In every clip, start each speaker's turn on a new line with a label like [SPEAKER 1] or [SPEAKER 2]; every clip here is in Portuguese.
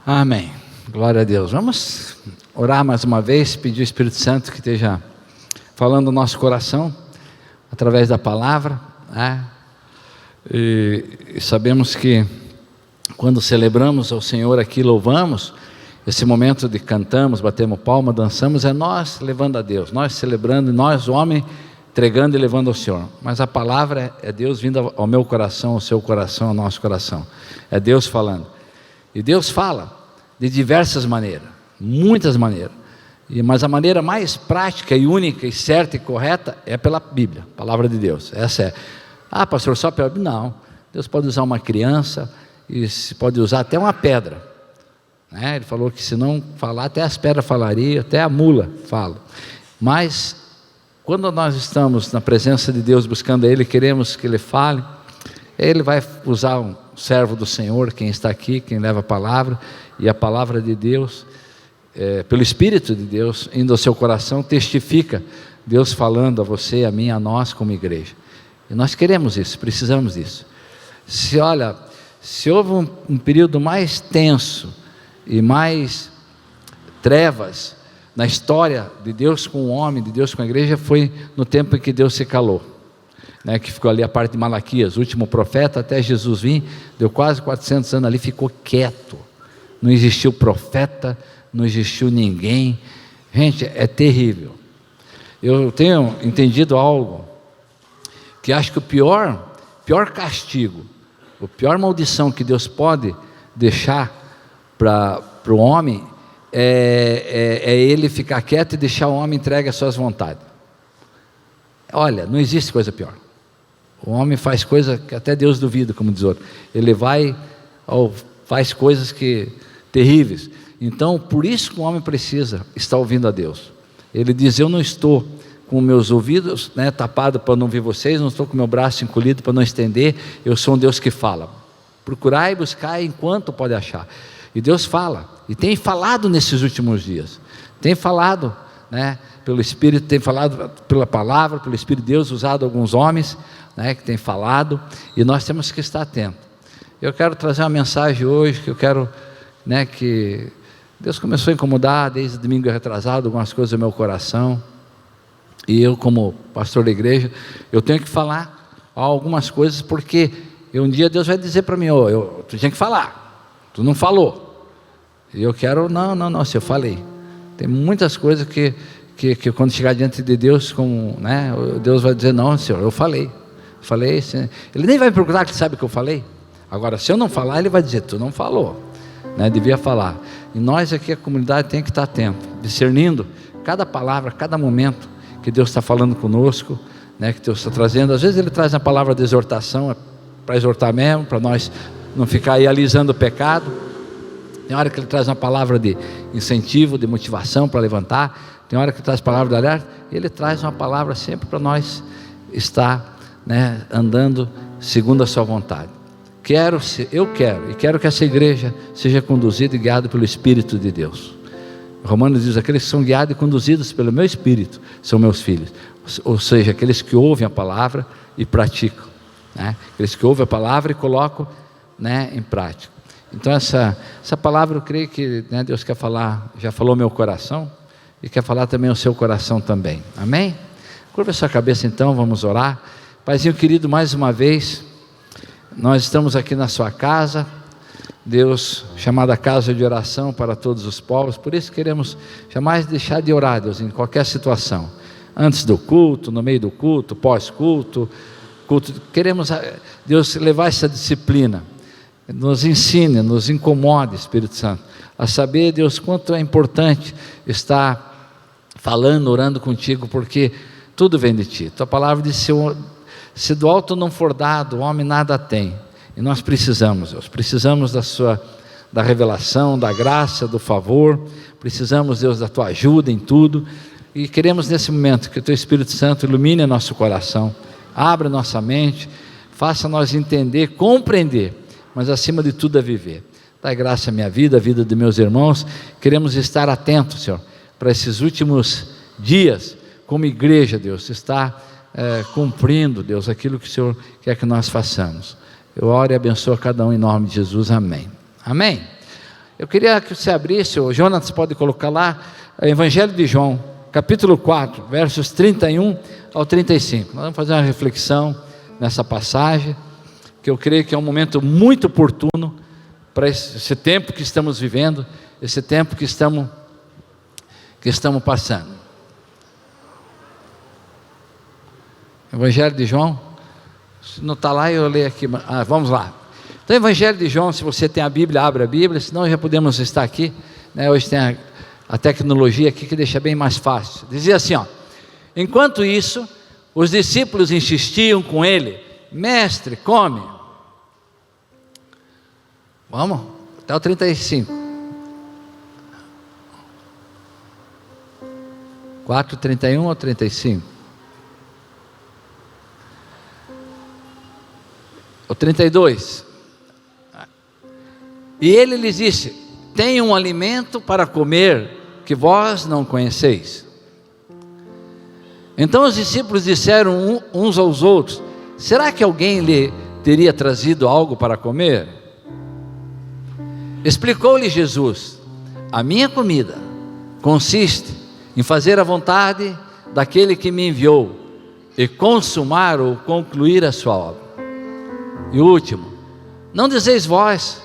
[SPEAKER 1] Amém. Glória a Deus. Vamos orar mais uma vez, pedir ao Espírito Santo que esteja falando no nosso coração, através da palavra, né? E sabemos que quando celebramos ao Senhor aqui, louvamos, esse momento de cantamos, batemos palma, dançamos, é nós levando a Deus, nós celebrando, nós, o homem, entregando e levando ao Senhor. Mas a palavra é Deus vindo ao meu coração, ao seu coração, ao nosso coração. É Deus falando. E Deus fala de diversas maneiras, muitas maneiras. Mas a maneira mais prática e única e certa e correta é pela Bíblia, a palavra de Deus. Essa é. Ah, pastor, só pela Bíblia? Não. Deus pode usar uma criança e pode usar até uma pedra. Né? Ele falou que se não falar, até as pedras falariam, até a mula fala. Mas quando nós estamos na presença de Deus, buscando Ele, queremos que Ele fale, Ele vai usar um servo do Senhor, quem está aqui, quem leva a palavra, e a palavra de Deus, pelo Espírito de Deus, indo ao seu coração, testifica Deus falando a você, a mim, a nós como igreja. E nós queremos isso, precisamos disso. Se houve um período mais tenso e mais trevas na história de Deus com o homem, de Deus com a igreja, foi no tempo em que Deus se calou, né, que ficou ali a parte de Malaquias, o último profeta, até Jesus vir, deu quase 400 anos ali, ficou quieto, não existiu profeta, não existiu ninguém. Gente, é terrível. Eu tenho entendido algo, que acho que o pior castigo, a pior maldição que Deus pode deixar para o homem, é ele ficar quieto e deixar o homem entregue às suas vontades. Olha, não existe coisa pior. O homem faz coisa que até Deus duvida, como diz outro. Ele faz coisas terríveis. Então, por isso que o homem precisa estar ouvindo a Deus. Ele diz: eu não estou com meus ouvidos, né, tapados para não ouvir vocês, não estou com meu braço encolhido para não estender, eu sou um Deus que fala. Procurai e buscai enquanto pode achar. E Deus fala, e tem falado nesses últimos dias, tem falado, né, pelo Espírito, tem falado pela palavra, pelo Espírito de Deus, usado alguns homens, né, que tem falado, e nós temos que estar atentos. Eu quero trazer uma mensagem hoje, que eu quero, né, que Deus começou a incomodar desde domingo retrasado, algumas coisas do meu coração, e eu, como pastor da igreja, eu tenho que falar algumas coisas, porque um dia Deus vai dizer para mim: tu tinha que falar, tu não falou. E eu quero, não, se eu falei. Tem muitas coisas que quando chegar diante de Deus, né, Deus vai dizer: não, Senhor, eu falei. Ele nem vai me perguntar, que sabe que eu falei. Agora, se eu não falar, ele vai dizer: tu não falou, né, devia falar. E nós aqui, a comunidade, tem que estar atento, discernindo cada palavra, cada momento que Deus está falando conosco, né, que Deus está trazendo. Às vezes Ele traz a palavra de exortação, para exortar mesmo, para nós não ficar aí alisando o pecado. Tem hora que Ele traz uma palavra de incentivo, de motivação para levantar. Tem hora que Ele traz palavra de alerta. Ele traz uma palavra sempre para nós estar, né, andando segundo a sua vontade. Eu quero que essa igreja seja conduzida e guiada pelo Espírito de Deus. Romanos diz: aqueles que são guiados e conduzidos pelo meu Espírito são meus filhos. Ou seja, aqueles que ouvem a palavra e praticam, né? Aqueles que ouvem a palavra e colocam, né, em prática. Então essa palavra, eu creio que, né, Deus quer falar, já falou meu coração, e quer falar também o seu coração também. Amém? Curva a sua cabeça então, vamos orar. Paizinho querido, mais uma vez nós estamos aqui na sua casa, Deus, chamada casa de oração para todos os povos. Por isso queremos jamais deixar de orar, Deus, em qualquer situação, antes do culto, no meio do culto, pós-culto, culto. Queremos, Deus, levar essa disciplina, nos ensine, nos incomode, Espírito Santo, a saber, Deus, quanto é importante estar falando, orando contigo, porque tudo vem de ti. Tua palavra diz: se do alto não for dado, o homem nada tem. E nós precisamos, Deus, precisamos da revelação, da graça, do favor, precisamos, Deus, da tua ajuda em tudo, e queremos nesse momento que o teu Espírito Santo ilumine o nosso coração, abra nossa mente, faça nós entender, compreender, mas acima de tudo a viver. Dai graça à minha vida, à vida de meus irmãos. Queremos estar atentos, Senhor, para esses últimos dias, como igreja, Deus, está cumprindo, Deus, aquilo que o Senhor quer que nós façamos. Eu oro e abençoo a cada um em nome de Jesus, amém. Amém. Eu queria que você abrisse, o Jonas pode colocar lá, o Evangelho de João, capítulo 4, versos 31 ao 35. Nós vamos fazer uma reflexão nessa passagem, que eu creio que é um momento muito oportuno para esse tempo que estamos vivendo, esse tempo que estamos passando. Evangelho de João, se não está lá, eu leio aqui. Vamos lá. Então, Evangelho de João, se você tem a Bíblia, abre a Bíblia, senão já podemos estar aqui, né? Hoje tem a tecnologia aqui que deixa bem mais fácil. Dizia assim, ó: enquanto isso, os discípulos insistiam com ele: mestre, come. Vamos, até o 35. 4:31 ou 35? O 32. E ele lhes disse: tenho um alimento para comer que vós não conheceis. Então os discípulos disseram uns aos outros: será que alguém lhe teria trazido algo para comer? Explicou-lhe Jesus: a minha comida consiste em fazer a vontade daquele que me enviou e consumar ou concluir a sua obra. E o último: não dizeis vós,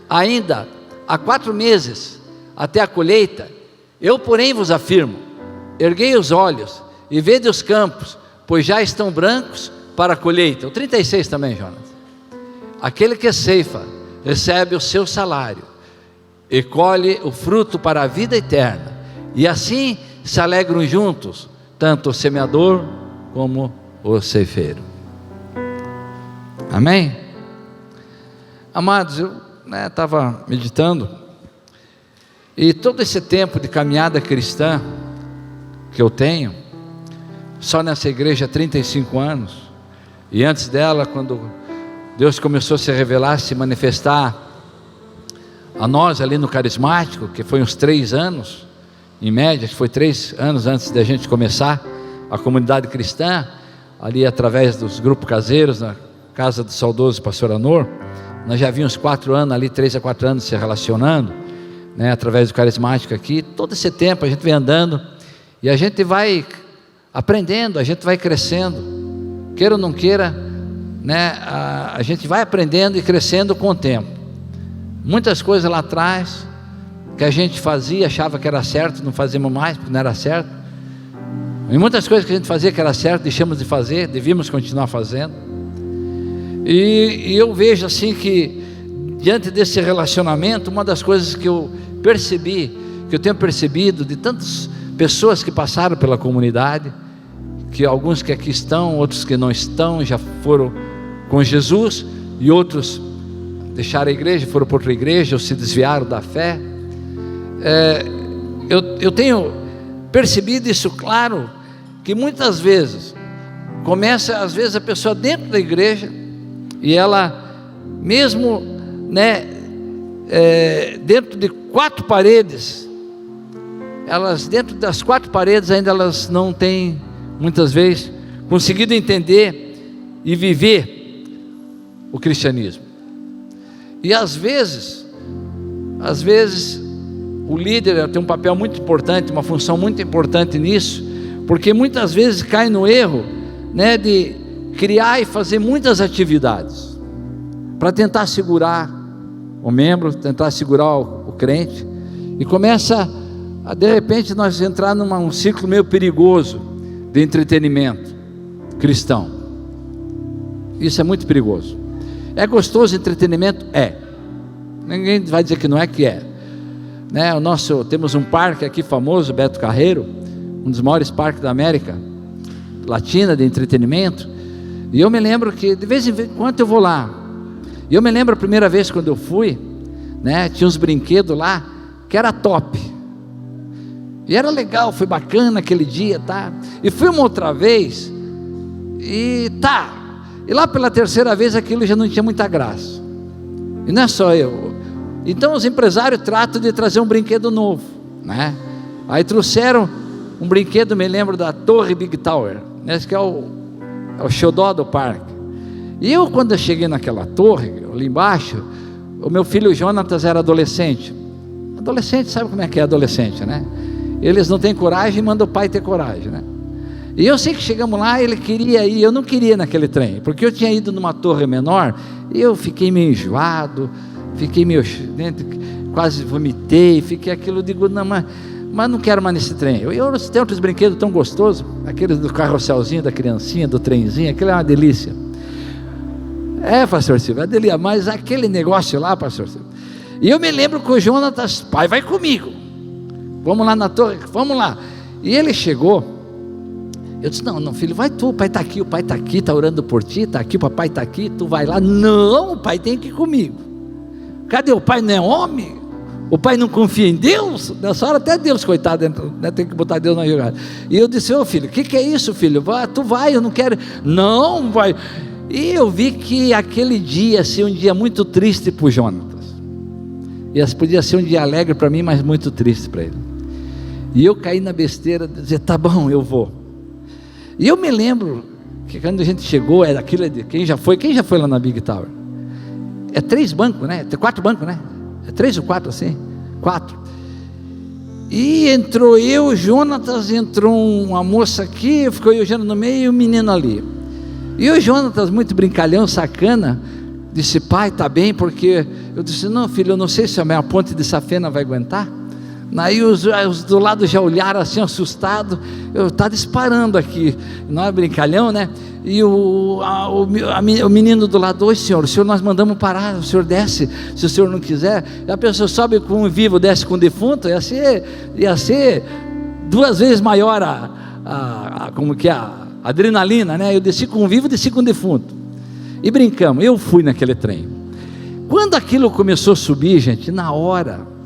[SPEAKER 1] ainda há 4 meses até a colheita? Eu, porém, vos afirmo: erguei os olhos e vede os campos, pois já estão brancos para a colheita. O 36 também, Jonas. Aquele que ceifa recebe o seu salário e colhe o fruto para a vida eterna, e assim se alegram juntos, tanto o semeador como o ceifeiro. Amém? Amados, eu estava meditando, e todo esse tempo de caminhada cristã que eu tenho, só nessa igreja há 35 anos, e antes dela, quando Deus começou a se revelar, se manifestar a nós ali no Carismático, que foi uns 3 anos, em média, que foi 3 anos antes da gente começar a comunidade cristã, ali através dos grupos caseiros, na casa do saudoso pastor Anor. Nós já vimos 4 anos ali, 3 a 4 anos se relacionando, né, através do Carismático aqui. Todo esse tempo a gente vem andando, e a gente vai aprendendo, a gente vai crescendo, queira ou não queira, né, a gente vai aprendendo e crescendo com o tempo. Muitas coisas lá atrás que a gente fazia, achava que era certo, não fazíamos mais porque não era certo. E muitas coisas que a gente fazia que era certo, deixamos de fazer, devíamos continuar fazendo. E eu vejo assim que, diante desse relacionamento, uma das coisas que eu percebi, que eu tenho percebido de tantas pessoas que passaram pela comunidade, que alguns que aqui estão, outros que não estão, já foram com Jesus, e outros deixaram a igreja, foram para outra igreja, ou se desviaram da fé. Eu tenho percebido isso, claro, que muitas vezes começa, às vezes, a pessoa dentro da igreja, e ela mesmo, né, dentro de 4 paredes, elas dentro das 4 paredes ainda elas não têm, muitas vezes, conseguido entender e viver o cristianismo. E às vezes o líder tem um papel muito importante, uma função muito importante nisso, porque muitas vezes cai no erro, né, de criar e fazer muitas atividades para tentar segurar o membro, tentar segurar o crente, e começa a, de repente, nós entrar num ciclo meio perigoso de entretenimento cristão. Isso é muito perigoso. É gostoso entretenimento? É. Ninguém vai dizer que não é, que é, né? Temos um parque aqui famoso, Beto Carreiro, um dos maiores parques da América Latina de entretenimento. E eu me lembro que de vez em quando eu vou lá. E eu me lembro a primeira vez quando eu fui, né, tinha uns brinquedos lá que era top. E era legal, foi bacana aquele dia, tá? E fui uma outra vez, e tá. E lá pela 3ª vez aquilo já não tinha muita graça. E não é só eu. Então os empresários tratam de trazer um brinquedo novo, né? Aí trouxeram um brinquedo, me lembro da Torre Big Tower, né? Esse que é o xodó do parque. E quando eu cheguei naquela torre, ali embaixo, o meu filho Jonatas era adolescente, Adolescente sabe como é que é adolescente, né? Eles não têm coragem e mandam o pai ter coragem, né? E eu sei que chegamos lá, ele queria ir, eu não queria ir naquele trem, porque eu tinha ido numa torre menor, e eu fiquei meio enjoado, fiquei meio, quase vomitei, fiquei aquilo, digo, não, mas não quero mais nesse trem. Eu tenho outros brinquedos tão gostosos, aqueles do carrosselzinho, da criancinha, do trenzinho, aquilo é uma delícia. Pastor Silvio, é delícia, mas aquele negócio lá, pastor Silvio. E eu me lembro que o Jonatas, pai, vai comigo, vamos lá na torre, vamos lá. E ele chegou. Eu disse, não, filho, vai tu, o pai está aqui, está orando por ti, está aqui, o papai está aqui, tu vai lá. Não, o pai tem que ir comigo. Cadê o pai? Não é homem? O pai não confia em Deus? Nessa hora até Deus, coitado, né, tem que botar Deus na jogada. E eu disse, filho, o que é isso, filho? Tu vai, eu não quero. Não, vai. E eu vi que aquele dia ia ser um dia muito triste para o Jonatas. E podia ser um dia alegre para mim, mas muito triste para ele. E eu caí na besteira de dizer, tá bom, eu vou. E eu me lembro que quando a gente chegou, era aquilo de quem já foi lá na Big Tower? É 3 bancos, né? Tem 4 bancos, né? É 3 ou 4 assim? 4. E entrou eu, Jonatas, entrou uma moça aqui, ficou eu no meio e o menino ali. E o Jonatas, muito brincalhão, sacana, disse, pai, tá bem, porque eu disse, não, filho, eu não sei se a minha ponte de safena vai aguentar. Aí os do lado já olharam assim, assustado. Eu estava disparando aqui, não é brincalhão, né? E o menino do lado, oi senhor, nós mandamos parar, o senhor desce, se o senhor não quiser. E a pessoa sobe com um vivo, desce com um defunto, ia ser 2 vezes maior a adrenalina, né? Eu desci com um vivo, desci com um defunto. E brincamos, eu fui naquele trem. Quando aquilo começou a subir, gente, na hora,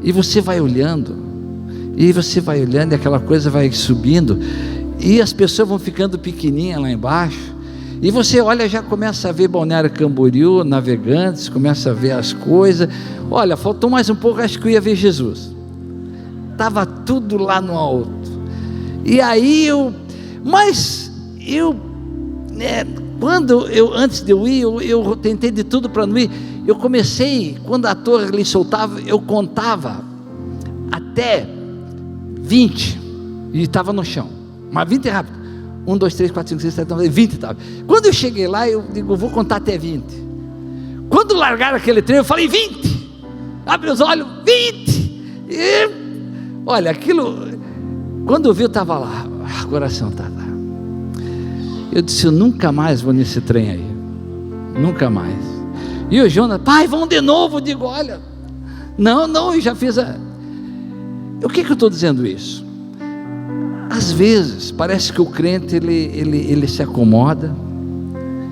[SPEAKER 1] e você vai olhando, e aquela coisa vai subindo, e as pessoas vão ficando pequenininhas lá embaixo, e você olha, já começa a ver Balneário Camboriú, Navegantes, começa a ver as coisas. Olha, faltou mais um pouco, acho que eu ia ver Jesus, estava tudo lá no alto. E aí antes de eu ir, eu tentei de tudo para não ir. Eu comecei, quando a torre ali soltava, eu contava até 20 e estava no chão, mas 20 é rápido, 1, 2, 3, 4, 5, 6, 7, 8, 20 estava. Quando eu cheguei lá, eu digo, vou contar até 20. Quando largaram aquele trem, eu falei 20, abre os olhos, 20, e olha, aquilo, quando eu vi, eu estava lá, o coração estava lá. Eu disse, eu nunca mais vou nesse trem aí, nunca mais. E o Jonas, pai, vamos de novo. Eu digo, olha, não, eu já fiz o que eu estou dizendo isso? Às vezes, parece que o crente, ele se acomoda,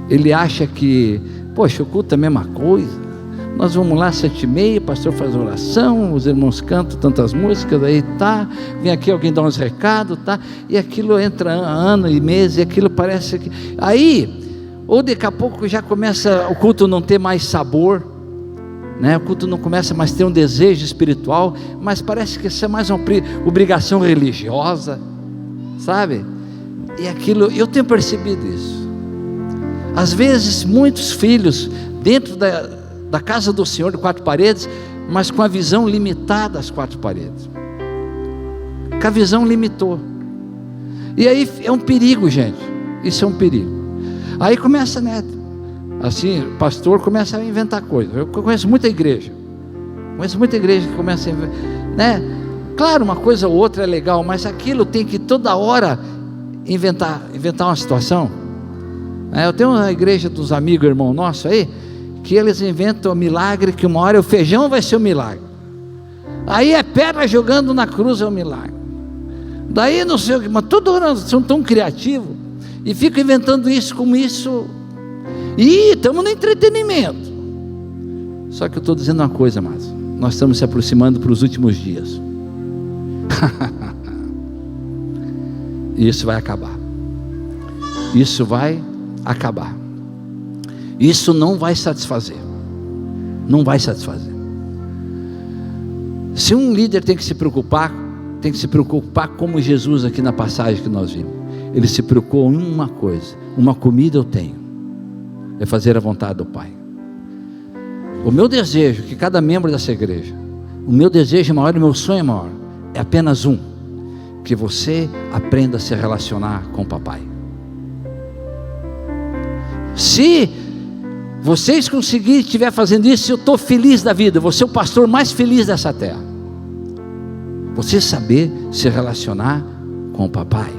[SPEAKER 1] ele acha que, poxa, o culto é a mesma coisa, nós vamos lá 7h30, o pastor faz oração, os irmãos cantam tantas músicas, aí tá, vem aqui alguém dar uns recados, tá, e aquilo entra ano e mês, e aquilo parece que, aí, ou daqui a pouco já começa o culto não ter mais sabor, né? O culto não começa mais a ter um desejo espiritual, mas parece que isso é mais uma obrigação religiosa, sabe? E aquilo, eu tenho percebido isso. Às vezes muitos filhos dentro da casa do Senhor de 4 paredes, mas com a visão limitada às 4 paredes, que a visão limitou. E aí é um perigo, gente, isso é um perigo. Aí começa, né, assim, o pastor começa a inventar coisas. Eu conheço muita igreja que começa a inventar, né? Claro, uma coisa ou outra é legal, mas aquilo tem que toda hora inventar uma situação. Eu tenho uma igreja dos amigos, irmão nosso aí, que eles inventam um milagre, que uma hora o feijão vai ser um milagre, aí é pedra jogando na cruz é um milagre, daí não sei o que, mas toda hora são tão criativos, e ficam inventando isso como isso, e estamos no entretenimento. Só que eu estou dizendo uma coisa, mas nós estamos se aproximando para os últimos dias. E isso vai acabar. Isso vai acabar. Isso não vai satisfazer. Não vai satisfazer. Se um líder tem que se preocupar como Jesus aqui na passagem que nós vimos. Ele se preocupou em uma coisa: uma comida eu tenho, é fazer a vontade do Pai. O meu desejo é que cada membro dessa igreja o meu desejo é maior, o meu sonho é maior. É apenas um: que você aprenda a se relacionar com o papai. Se vocês conseguirem, estiver fazendo isso, eu estou feliz da vida. Você é o pastor mais feliz dessa terra. Você saber se relacionar com o papai,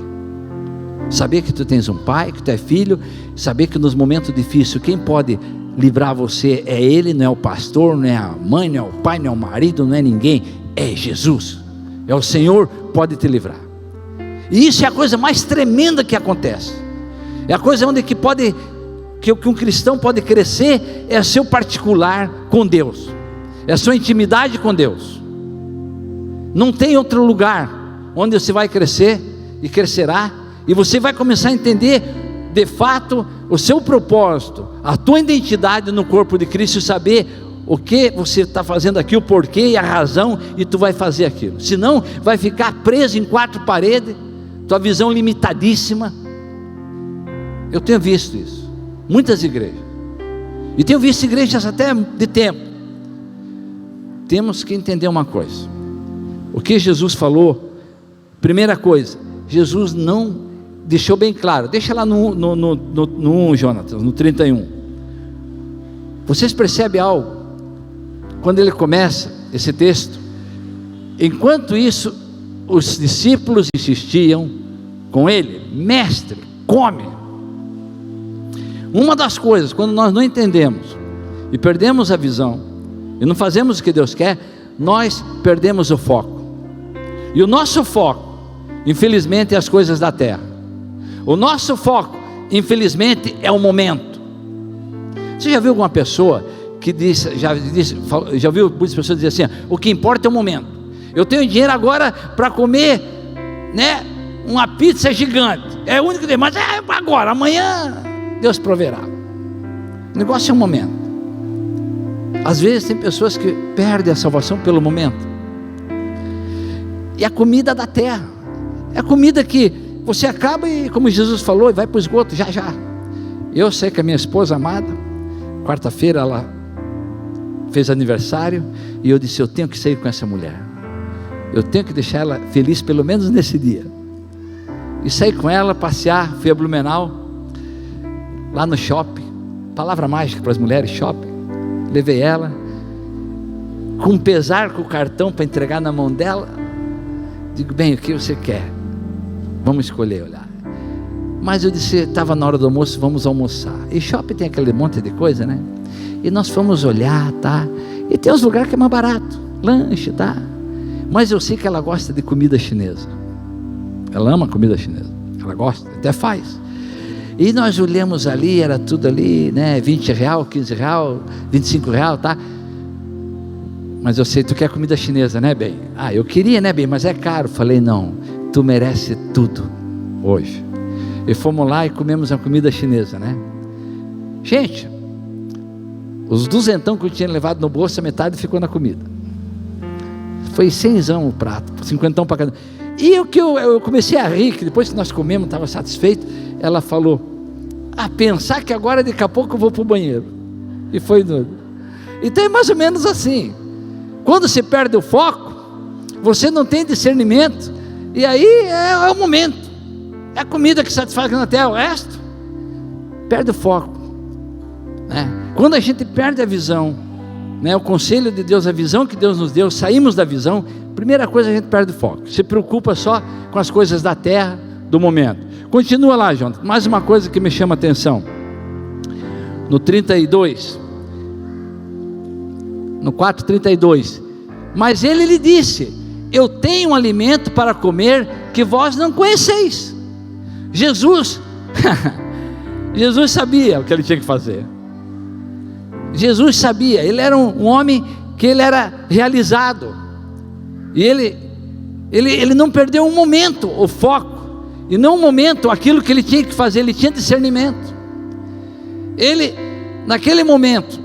[SPEAKER 1] saber que tu tens um pai, que tu é filho, saber que nos momentos difíceis quem pode livrar você é ele, não é o pastor, não é a mãe, não é o pai, não é o marido, não é ninguém, é Jesus, é o Senhor, pode te livrar. E isso é a coisa mais tremenda que acontece. É a coisa onde que um cristão pode crescer, é seu particular com Deus, é a sua intimidade com Deus. Não tem outro lugar onde você vai crescer e crescerá, e você vai começar a entender de fato o seu propósito, a tua identidade no corpo de Cristo, e saber o que você está fazendo aqui, o porquê e a razão, e tu vai fazer aquilo. Senão vai ficar preso em quatro paredes, tua visão limitadíssima. Eu tenho visto isso, muitas igrejas, e tenho visto igrejas até de tempo. Temos que entender uma coisa: o que Jesus falou, primeira coisa, Jesus não deixou bem claro. Deixa lá no 1, Jonatas, no 31. Vocês percebem algo? Quando ele começa esse texto, enquanto isso, os discípulos insistiam com ele: mestre, come. Uma das coisas, quando nós não entendemos e perdemos a visão, e não fazemos o que Deus quer, nós perdemos o foco. E o nosso foco, infelizmente, é as coisas da terra. O nosso foco, infelizmente, é o momento. Você já viu alguma pessoa que já viu muitas pessoas dizer assim: o que importa é o momento. Eu tenho dinheiro agora para comer, né, uma pizza gigante, é o único que tem, mas agora, amanhã Deus proverá. O negócio é um momento. Às vezes tem pessoas que perdem a salvação pelo momento. E a comida da terra é a comida que você acaba e, como Jesus falou, vai para o esgoto já. Eu sei que a minha esposa amada, quarta-feira ela fez aniversário, e eu disse: eu tenho que sair com essa mulher, eu tenho que deixar ela feliz pelo menos nesse dia. E saí com ela, passear, fui a Blumenau, lá no shopping, palavra mágica para as mulheres, shopping. Levei ela, com pesar, com o cartão para entregar na mão dela. Digo: bem, o que você quer? Vamos escolher, olhar. Mas eu disse, estava na hora do almoço, vamos almoçar. E shopping tem aquele monte de coisa, né? E nós fomos olhar, tá? E tem uns lugares que é mais barato, lanche, tá? Mas eu sei que ela gosta de comida chinesa. Ela ama comida chinesa, ela gosta, até faz. E nós olhamos ali, era tudo ali, né? R$20, R$15, R$25, tá? Mas eu sei, tu quer comida chinesa, né, bem? Eu queria, né, bem, mas é caro. Falei: não, tu merece tudo hoje. E fomos lá e comemos a comida chinesa, né? Gente, os duzentão que eu tinha levado no bolso, a metade ficou na comida. Foi 100zão o prato, 50 para cada. E o que eu comecei a rir, que depois que nós comemos, estava satisfeito. Ela falou: pensar que agora daqui a pouco eu vou para o banheiro. E foi tudo. Então é mais ou menos assim. Quando você perde o foco, você não tem discernimento, e aí é o momento, é a comida que satisfaz até o resto, perde o foco, né? Quando a gente perde a visão, né, o conselho de Deus, a visão que Deus nos deu, saímos da visão, primeira coisa, a gente perde o foco, se preocupa só com as coisas da terra, do momento. Continua lá, João, mais uma coisa que me chama a atenção, no 32, no 4:32, mas ele lhe disse: eu tenho um alimento para comer que vós não conheceis. Jesus sabia o que ele tinha que fazer. Jesus sabia, ele era um homem que ele era realizado, e ele não perdeu um momento o foco, e não um momento aquilo que ele tinha que fazer. Ele tinha discernimento. Ele, naquele momento,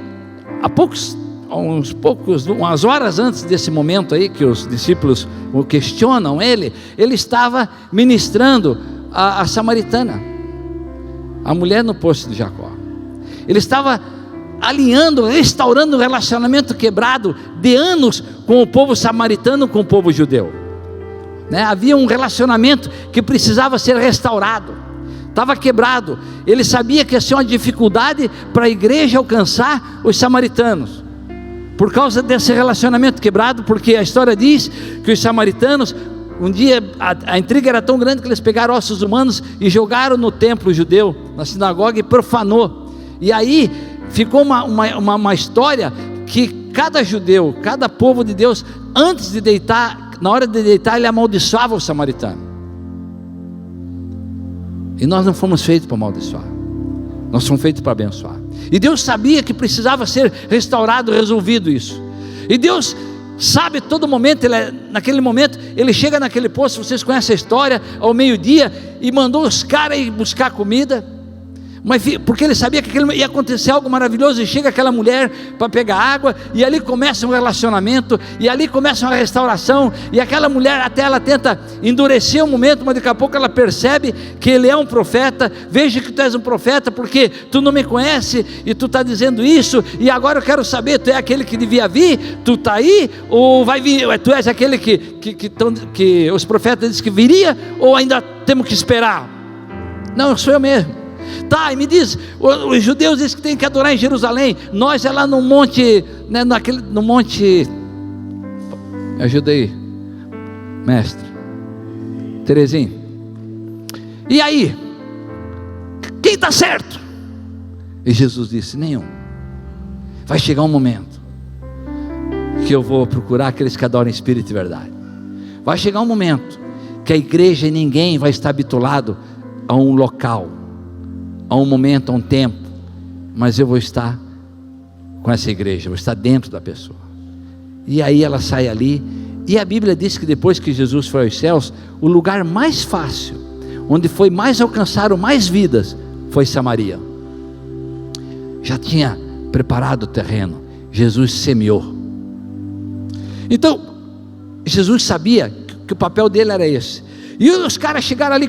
[SPEAKER 1] umas horas antes desse momento aí, que os discípulos o questionam ele estava ministrando a samaritana, a mulher no poço de Jacó. Ele estava alinhando, restaurando o relacionamento quebrado de anos com o povo samaritano, com o povo judeu, né? Havia um relacionamento que precisava ser restaurado, estava quebrado. Ele sabia que ia ser uma dificuldade para a igreja alcançar os samaritanos, por causa desse relacionamento quebrado, porque a história diz que os samaritanos, um dia a intriga era tão grande que eles pegaram ossos humanos e jogaram no templo judeu, na sinagoga, e profanou. E aí ficou uma história que cada judeu, cada povo de Deus, antes de deitar, na hora de deitar, ele amaldiçoava o samaritano. E nós não fomos feitos para amaldiçoar, nós fomos feitos para abençoar. E Deus sabia que precisava ser restaurado, resolvido isso. E Deus sabe todo momento, naquele momento, ele chega naquele poço, vocês conhecem a história, ao meio-dia, e mandou os caras ir buscar comida, mas porque ele sabia que ia acontecer algo maravilhoso. E chega aquela mulher para pegar água, e ali começa um relacionamento, e ali começa uma restauração. E aquela mulher, até ela tenta endurecer o momento, mas daqui a pouco ela percebe que ele é um profeta. Veja que tu és um profeta, porque tu não me conhece e tu está dizendo isso, e agora eu quero saber, tu é aquele que devia vir, tu está aí, ou vai vir, tu és aquele que os profetas dizem que viria, ou ainda temos que esperar? Não, sou eu mesmo. Tá, e me diz, os judeus dizem que tem que adorar em Jerusalém, nós é lá no monte, né, no monte, me ajuda aí, mestre, Terezinha. E aí, quem está certo? E Jesus disse: nenhum. Vai chegar um momento que eu vou procurar aqueles que adoram em espírito e verdade. Vai chegar um momento que a igreja e ninguém vai estar habituado a um local, a um momento, a um tempo, mas eu vou estar com essa igreja, vou estar dentro da pessoa. E aí ela sai ali, e a Bíblia diz que depois que Jesus foi aos céus, o lugar mais fácil, onde foi mais alcançaram mais vidas, foi Samaria. Já tinha preparado o terreno, Jesus semeou. Então Jesus sabia que o papel dele era esse. E os caras chegaram ali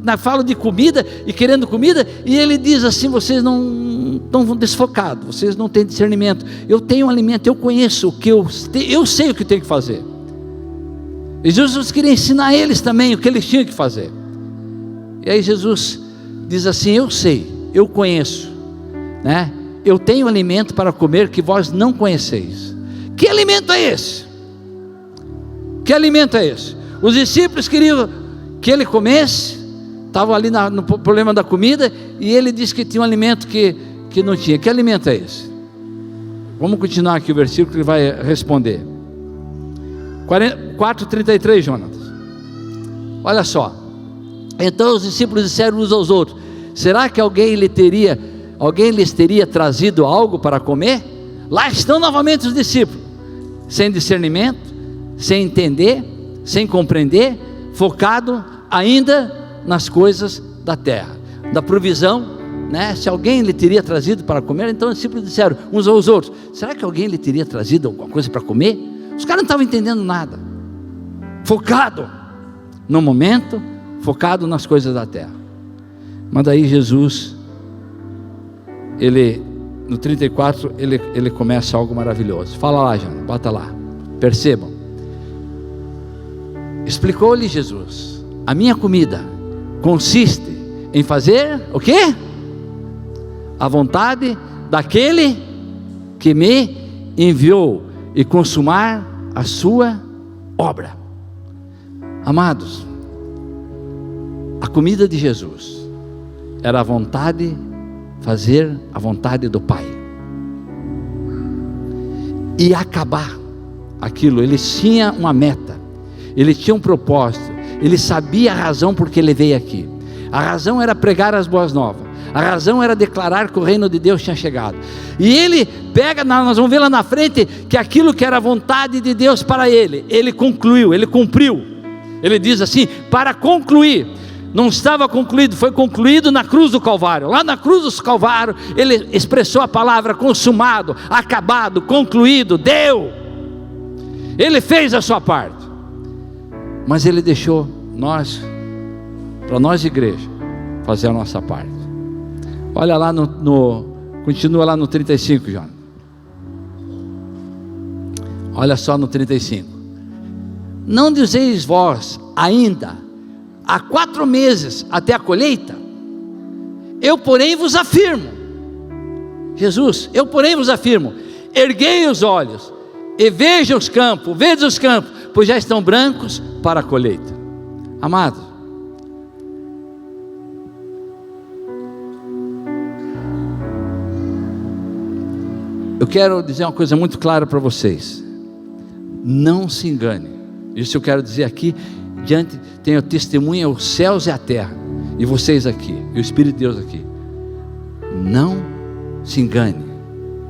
[SPEAKER 1] na fala de comida e querendo comida, e ele diz assim: vocês não estão desfocados, vocês não têm discernimento. Eu tenho um alimento, eu conheço o que eu sei o que tenho que fazer. E Jesus queria ensinar eles também o que eles tinham que fazer. E aí Jesus diz assim: eu sei, eu conheço, né? Eu tenho alimento para comer que vós não conheceis. Que alimento é esse? Que alimento é esse? Os discípulos queriam que ele comesse, estavam ali no problema da comida, e ele disse que tinha um alimento que não tinha. Que alimento é esse? Vamos continuar aqui o versículo que ele vai responder. 4:33, Jonatas. Olha só. Então os discípulos disseram uns aos outros: será que alguém lhes teria trazido algo para comer? Lá estão novamente os discípulos, sem discernimento, sem entender, sem compreender, focado ainda nas coisas da terra, da provisão, né? Se alguém lhe teria trazido para comer. Então os discípulos disseram uns aos outros: será que alguém lhe teria trazido alguma coisa para comer? Os caras não estavam entendendo nada, focado no momento, focado nas coisas da terra. Mas daí Jesus, no 34, ele começa algo maravilhoso. Fala lá, Jana, bota lá, percebam. Explicou-lhe Jesus: a minha comida consiste em fazer o quê? A vontade daquele que me enviou e consumar a sua obra. Amados, a comida de Jesus era a vontade, fazer a vontade do Pai e acabar aquilo. Ele tinha uma meta, ele tinha um propósito, ele sabia a razão por que ele veio aqui. A razão era pregar as boas novas, a razão era declarar que o reino de Deus tinha chegado. E ele pega, nós vamos ver lá na frente, que aquilo que era a vontade de Deus para ele concluiu, ele cumpriu. Ele diz assim: para concluir, não estava concluído, foi concluído na cruz do Calvário. Lá na cruz do Calvário, ele expressou a palavra consumado, acabado, concluído, deu. Ele fez a sua parte, mas ele deixou para nós igreja, fazer a nossa parte. Olha lá no Continua lá no 35, João. Olha só no 35. Não dizeis vós ainda, há 4 meses até a colheita? Eu porém vos afirmo, Jesus, eu porém vos afirmo, erguei os olhos e vede os campos, pois já estão brancos para a colheita. Amado, eu quero dizer uma coisa muito clara para vocês: não se engane. Isso eu quero dizer aqui, tenho testemunha os céus e a terra, e vocês aqui, e o Espírito de Deus aqui. Não se engane,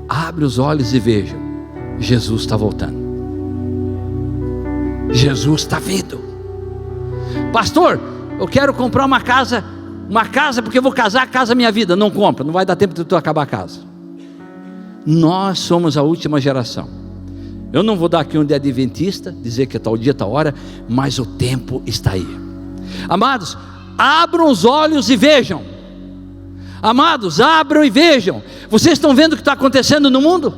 [SPEAKER 1] abre os olhos e veja, Jesus está voltando, Jesus está vindo. Pastor, eu quero comprar uma casa porque eu vou casar, casa minha vida. Não compra, não vai dar tempo de tu acabar a casa. Nós somos a última geração. Eu não vou dar aqui um dia adventista, dizer que é tal dia, tal hora, mas o tempo está aí. Amados, abram os olhos e vejam. Amados, abram e vejam. Vocês estão vendo o que está acontecendo no mundo?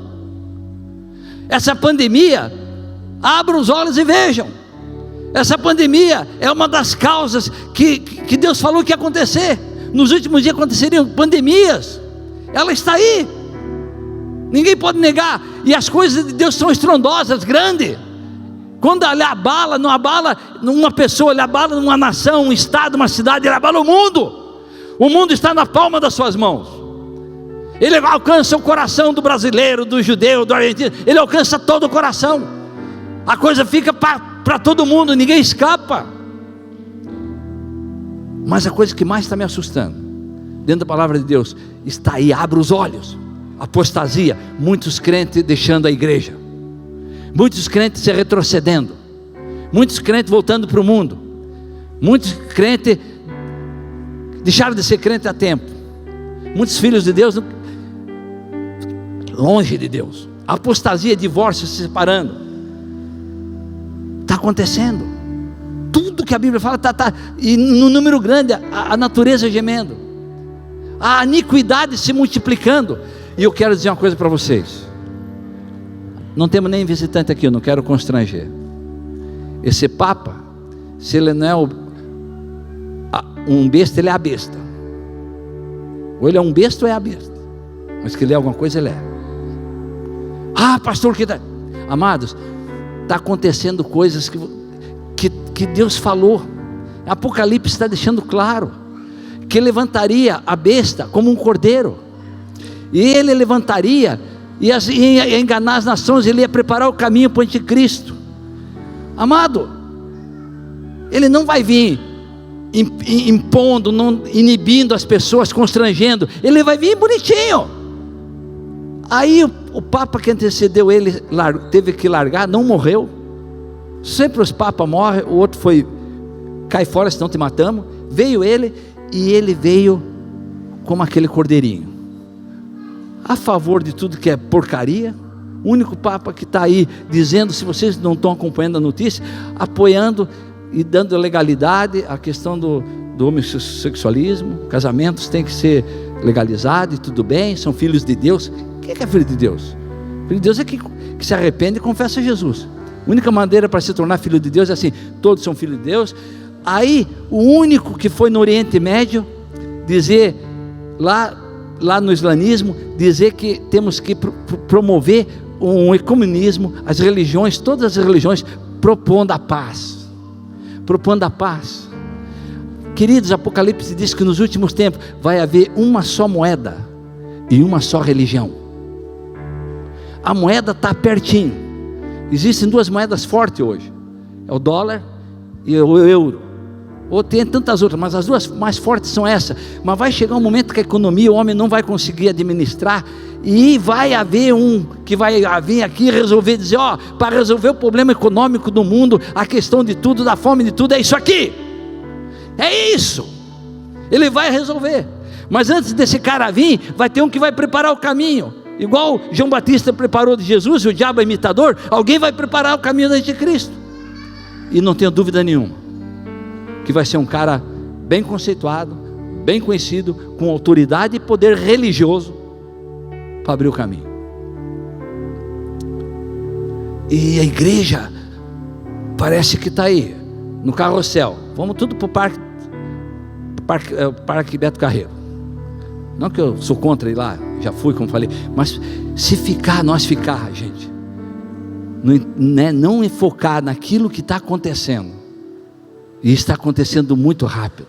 [SPEAKER 1] Essa pandemia, abram os olhos e vejam. Essa pandemia é uma das causas que Deus falou que ia acontecer. Nos últimos dias aconteceriam pandemias. Ela está aí, ninguém pode negar. E as coisas de Deus são estrondosas, grandes. Quando ele abala, não abala uma pessoa, ele abala uma nação, um estado, uma cidade, ele abala o mundo. O mundo está na palma das suas mãos. Ele alcança o coração do brasileiro, do judeu, do argentino. Ele alcança todo o coração. A coisa fica para todo mundo, ninguém escapa. Mas a coisa que mais está me assustando, dentro da palavra de Deus, está aí, abre os olhos. Apostasia, muitos crentes deixando a igreja, muitos crentes se retrocedendo, muitos crentes voltando para o mundo, muitos crentes deixaram de ser crente a tempo, muitos filhos de Deus longe de Deus, apostasia, divórcio, se separando, está acontecendo, tudo que a Bíblia fala, e no número grande, a natureza gemendo, a iniquidade se multiplicando. E eu quero dizer uma coisa para vocês, não temos nem visitante aqui, eu não quero constranger. Esse Papa, se ele não é um besta, ele é a besta. Ou ele é um besta ou é a besta, mas que ele é alguma coisa, ele é. Ah, pastor, que amados, está acontecendo coisas que Deus falou. Apocalipse está deixando claro que levantaria a besta como um cordeiro, e ele levantaria e ia enganar as nações, ele ia preparar o caminho para o anticristo. Amado, ele não vai vir impondo, não, inibindo as pessoas, constrangendo, ele vai vir bonitinho. Aí o Papa que antecedeu ele teve que largar, não morreu. Sempre os papas morrem, o outro foi, cai fora senão te matamos. Veio ele, e ele veio como aquele cordeirinho, a favor de tudo que é porcaria. O único Papa que está aí dizendo, se vocês não estão acompanhando a notícia, apoiando e dando legalidade à questão do homossexualismo. Casamentos têm que ser legalizados e tudo bem, são filhos de Deus. Quem é filho de Deus? Filho de Deus é que se arrepende e confessa Jesus. A única maneira para se tornar filho de Deus é assim, todos são filhos de Deus. Aí o único que foi no Oriente Médio dizer, lá no islamismo, dizer que temos que promover um ecumenismo, as religiões, todas as religiões, propondo a paz. Queridos, Apocalipse diz que nos últimos tempos vai haver uma só moeda e uma só religião. A moeda está pertinho. Existem 2 moedas fortes hoje, é o dólar e o euro, ou tem tantas outras, mas as 2 mais fortes são essas. Mas vai chegar um momento que a economia, o homem não vai conseguir administrar, e vai haver um que vai vir aqui resolver, dizer, para resolver o problema econômico do mundo, a questão de tudo, da fome de tudo, é isso aqui, é isso, ele vai resolver. Mas antes desse cara vir, vai ter um que vai preparar o caminho, igual João Batista preparou de Jesus, e o diabo é imitador, alguém vai preparar o caminho do anticristo, e não tenho dúvida nenhuma, que vai ser um cara bem conceituado, bem conhecido, com autoridade e poder religioso, para abrir o caminho. E a igreja parece que está aí, no carrossel. Vamos tudo para o Parque Beto Carreiro. Não que eu sou contra ir lá, já fui, como falei, mas se ficar, nós ficar, gente, não focar naquilo que está acontecendo, e está acontecendo muito rápido,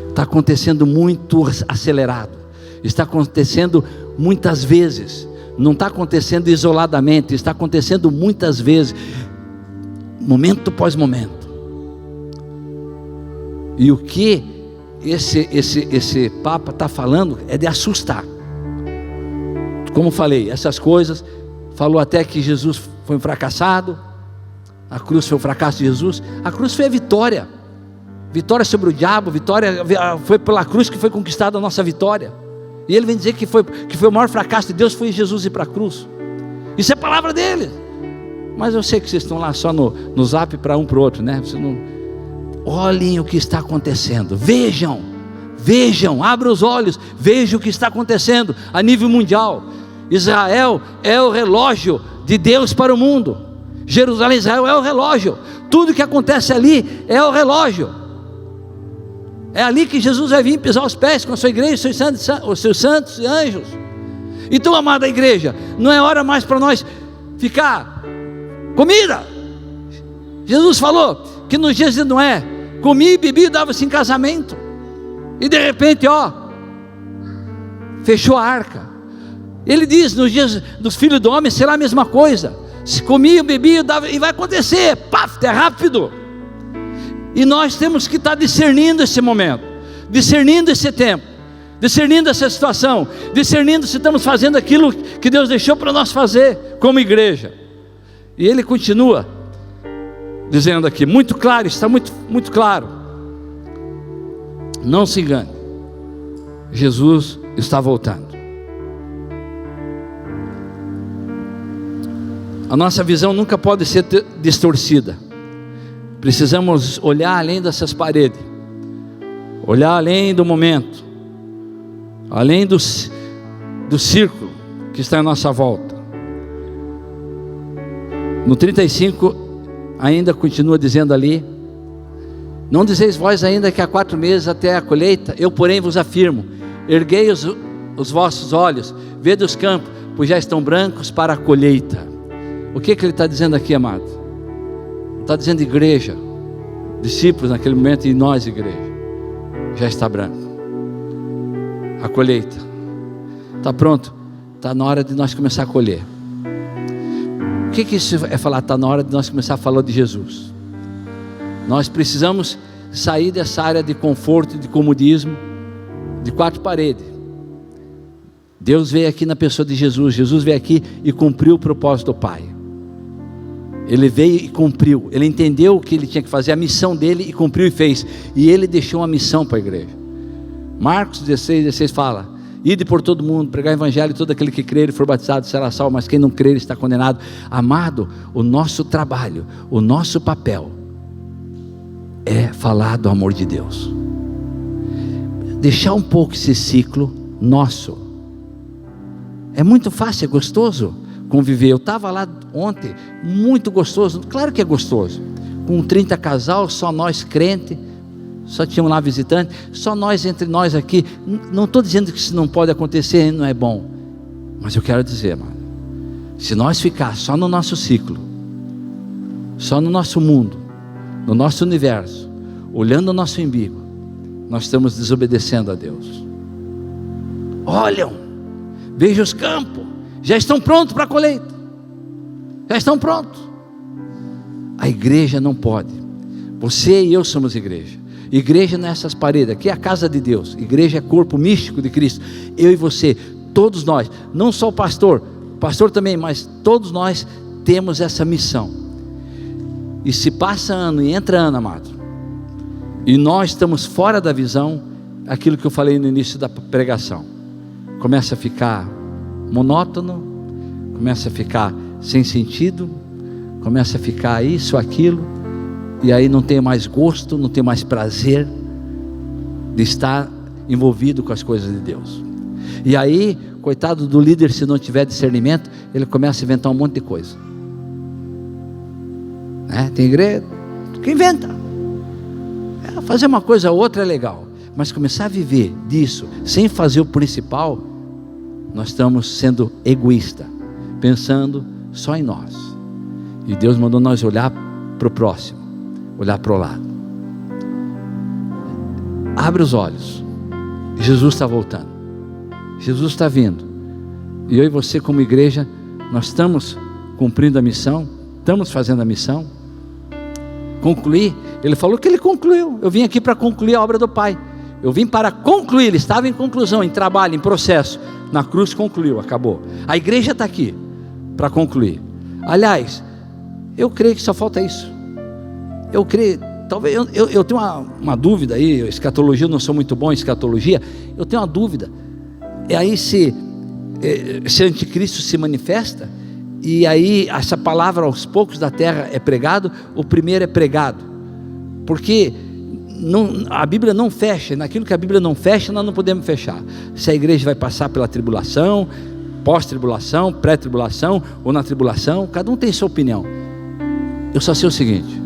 [SPEAKER 1] está acontecendo muito acelerado, está acontecendo muitas vezes, não está acontecendo isoladamente, está acontecendo muitas vezes, momento após momento. E o que esse Papa está falando é de assustar. Como falei, essas coisas, falou até que Jesus foi um fracassado, a cruz foi o fracasso de Jesus, a cruz foi a vitória sobre o diabo, foi pela cruz que foi conquistada a nossa vitória. E ele vem dizer que foi o maior fracasso de Deus, foi Jesus ir para a cruz. Isso é palavra dele. Mas eu sei que vocês estão lá só no zap para um para o outro, né? Vocês não... Olhem o que está acontecendo, vejam, abram os olhos, vejam o que está acontecendo a nível mundial. Israel é o relógio de Deus para o mundo. Jerusalém, Israel é o relógio. Tudo que acontece ali é o relógio. É ali que Jesus vai vir pisar os pés com a sua igreja, os seus santos e anjos. Então, amada igreja, não é hora mais para nós ficar comida. Jesus falou que nos dias de Noé, comia e bebia e dava-se em casamento, e de repente, fechou a arca. Ele diz, nos dias dos filhos do homem será a mesma coisa, se comia, bebia, dava, e vai acontecer, é rápido. E nós temos que estar discernindo esse momento, discernindo esse tempo, discernindo essa situação, discernindo se estamos fazendo aquilo que Deus deixou para nós fazer como igreja. E ele continua dizendo aqui, muito claro, está muito, muito claro. Não se engane, Jesus está voltando. A nossa visão nunca pode ser distorcida. Precisamos olhar além dessas paredes, olhar além do momento, além do círculo que está à nossa volta. No 35 ainda continua dizendo ali: não dizeis vós ainda que há 4 meses até a colheita? Eu porém vos afirmo, erguei os vossos olhos, vede os campos, pois já estão brancos para a colheita. O que ele está dizendo aqui, amado? Está dizendo igreja, discípulos naquele momento, e nós igreja, já está branco, a colheita está pronto, está na hora de nós começar a colher. O que isso é falar? Está na hora de nós começar a falar de Jesus. Nós precisamos sair dessa área de conforto, de comodismo, de 4 paredes. Deus veio aqui na pessoa de Jesus. Jesus veio aqui e cumpriu o propósito do Pai. Ele veio e cumpriu. Ele entendeu o que ele tinha que fazer, a missão dele, e cumpriu e fez. E ele deixou uma missão para a igreja. Marcos 16 fala: ide por todo mundo, pregar o evangelho, todo aquele que crer e for batizado será salvo, mas quem não crer está condenado. Amado, o nosso trabalho, o nosso papel é falar do amor de Deus, deixar um pouco esse ciclo nosso. É muito fácil, é gostoso conviver. Eu estava lá ontem, muito gostoso, claro que é gostoso, com 30 casal, só nós crentes, só tínhamos lá visitantes, só nós entre nós aqui. Não estou dizendo que isso não pode acontecer, não é bom, mas eu quero dizer, mano, se nós ficar só no nosso ciclo, só no nosso mundo, no nosso universo, olhando o nosso umbigo, nós estamos desobedecendo a Deus. Olham, vejam os campos, já estão prontos para a colheita, já estão prontos. A igreja não pode. Você e eu somos igreja. Igreja não é essas paredes, aqui é a casa de Deus. Igreja é corpo místico de Cristo. Eu e você, todos nós, não só o pastor também, mas todos nós temos essa missão. E se passa ano e entra ano, amado, e nós estamos fora da visão, aquilo que eu falei no início da pregação, começa a ficar monótono, começa a ficar sem sentido, começa a ficar isso, aquilo, e aí não tem mais gosto, não tem mais prazer de estar envolvido com as coisas de Deus. E aí coitado do líder, se não tiver discernimento, ele começa a inventar um monte de coisa. Tem igreja que inventa. Fazer uma coisa ou outra é legal, mas começar a viver disso, sem fazer o principal, nós estamos sendo egoístas, pensando só em nós. E Deus mandou nós olhar para o próximo, olhar para o lado. Abre os olhos. Jesus está voltando. Jesus está vindo. E eu e você, como igreja, nós estamos cumprindo a missão, estamos fazendo a missão. Concluir. Ele falou que ele concluiu. Eu vim aqui para concluir a obra do Pai. Eu vim para concluir. Ele estava em conclusão, em trabalho, em processo. Na cruz concluiu, acabou. A igreja está aqui para concluir. Aliás, eu creio que só falta isso. Eu creio, talvez, eu tenho uma dúvida aí, escatologia, eu não sou muito bom em escatologia, eu tenho uma dúvida. E aí se anticristo se manifesta, e aí essa palavra aos poucos da terra é pregado, o primeiro é pregado, porque a Bíblia não fecha, naquilo que a Bíblia não fecha, nós não podemos fechar. Se a igreja vai passar pela tribulação, pós-tribulação, pré-tribulação, ou na tribulação, cada um tem sua opinião. Eu só sei o seguinte,